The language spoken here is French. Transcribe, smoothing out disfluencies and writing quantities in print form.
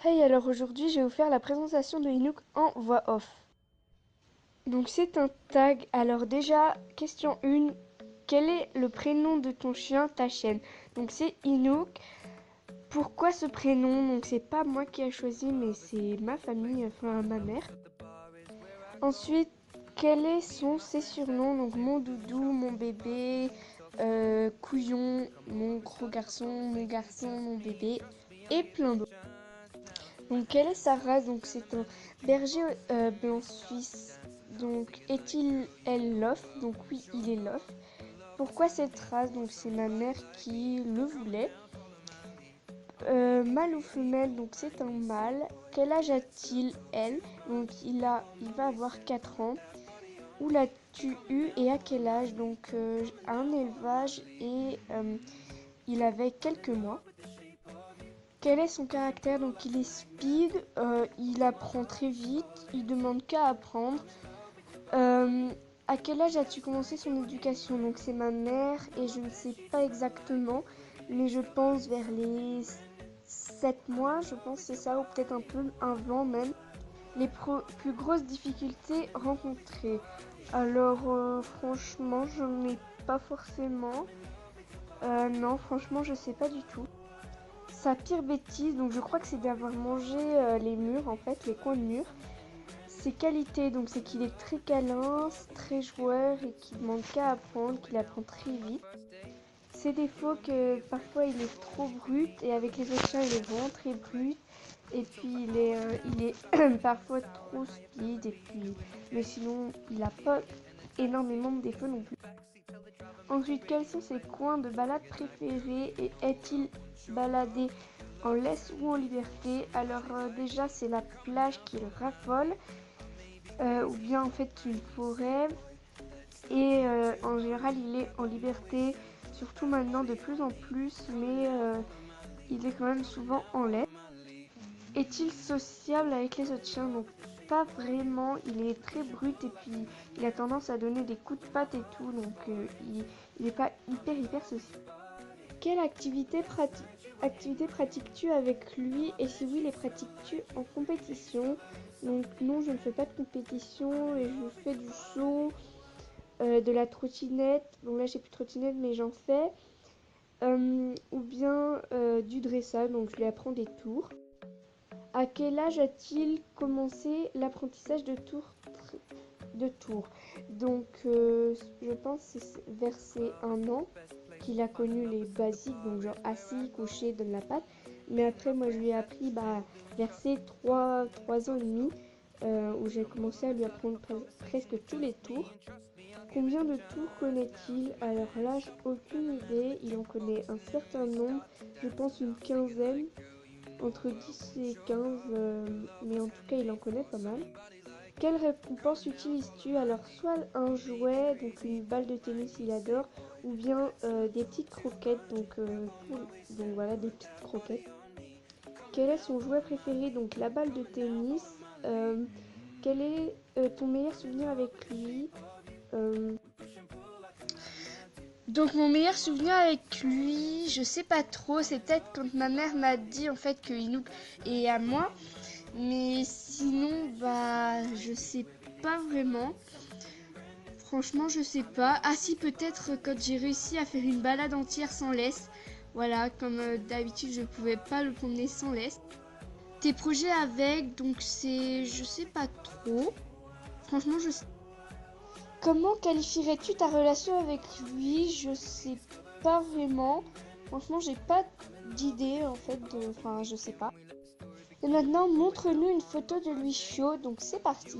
Hey, alors aujourd'hui, je vais vous faire la présentation de Inouk en voix off. Donc c'est un tag. Alors déjà, question 1, quel est le prénom de ton chien, ta chienne? Donc c'est Inouk. Pourquoi ce prénom? Donc c'est pas moi qui ai choisi, mais c'est ma famille, enfin ma mère. Ensuite, quels sont ses surnoms? Donc mon doudou, mon bébé, couillon, mon gros garçon, mon bébé et plein d'autres. Donc, quelle est sa race? Donc, c'est un berger blanc suisse. Donc, est-il elle l'off? Donc, oui, il est l'off. Pourquoi cette race? Donc, c'est ma mère qui le voulait. Mâle ou femelle? Donc, c'est un mâle. Quel âge a-t-il, elle? Donc, il va avoir 4 ans. Où l'as-tu eu et à quel âge? Donc, à un élevage et il avait quelques mois. Quel est son caractère? Donc il est speed, il apprend très vite, il demande qu'à apprendre. Euh, à quel âge as-tu commencé son éducation? Donc c'est ma mère et je ne sais pas exactement, mais je pense vers les 7 mois, je pense c'est ça, ou peut-être un peu avant même. Les plus grosses difficultés rencontrées. Alors franchement, je n'ai pas forcément. Non, franchement, je sais pas du tout. Sa pire bêtise, donc je crois que c'est d'avoir mangé les murs, en fait, les coins de mur. Ses qualités, donc c'est qu'il est très câlin, très joueur et qu'il demande qu'à apprendre, qu'il apprend très vite. Ses défauts, que parfois il est trop brut et avec les autres chiens il est vraiment très brut. Et puis il est parfois trop speed et puis, mais sinon il n'a pas énormément de défauts non plus. Ensuite, quels sont ses coins de balade préférés et est-il baladé en laisse ou en liberté? Alors déjà c'est la plage qu'il raffole, ou bien en fait une forêt. Et en général il est en liberté, surtout maintenant de plus en plus, mais il est quand même souvent en laisse. Est-il sociable avec les autres chiens? Donc pas vraiment, il est très brut et puis il a tendance à donner des coups de patte et tout, donc il n'est pas hyper sociable. Quelle activité pratiques-tu avec lui et si oui, les pratiques-tu en compétition? Donc non, je ne fais pas de compétition et je fais du saut, de la trottinette. Bon là, j'ai plus de trottinette, mais j'en fais. Ou bien du dressage, donc je lui apprends des tours. À quel âge a-t-il commencé l'apprentissage de tours? Donc je pense que c'est vers ses 1 an qu'il a connu les basiques, donc genre assis, couché, donne la patte. Mais après, moi, je lui ai appris vers ses 3 ans et demi, où j'ai commencé à lui apprendre presque tous les tours. Combien de tours connaît-il? Alors là, j'ai aucune idée. Il en connaît un certain nombre, je pense une quinzaine, entre 10 et 15, mais en tout cas, il en connaît pas mal. Quelle récompense utilises-tu? Alors, soit un jouet, donc une balle de tennis, il adore, ou bien des petites croquettes, donc voilà, des petites croquettes. Quel est son jouet préféré? Donc la balle de tennis. Quel est ton meilleur souvenir avec lui? Euh, Donc mon meilleur souvenir avec lui, je sais pas trop, c'est peut-être quand ma mère m'a dit en fait que Inouk est à moi, mais sinon je sais pas vraiment. Franchement, je sais pas. Ah si, peut-être quand j'ai réussi à faire une balade entière sans laisse. Voilà, comme d'habitude, je pouvais pas le promener sans laisse. Tes projets avec, donc c'est, je sais pas trop. Franchement, je sais. Comment qualifierais-tu ta relation avec lui? Je sais pas vraiment. Franchement, j'ai pas d'idée en fait enfin, je sais pas. Et maintenant, montre-nous une photo de lui chaud. Donc c'est parti.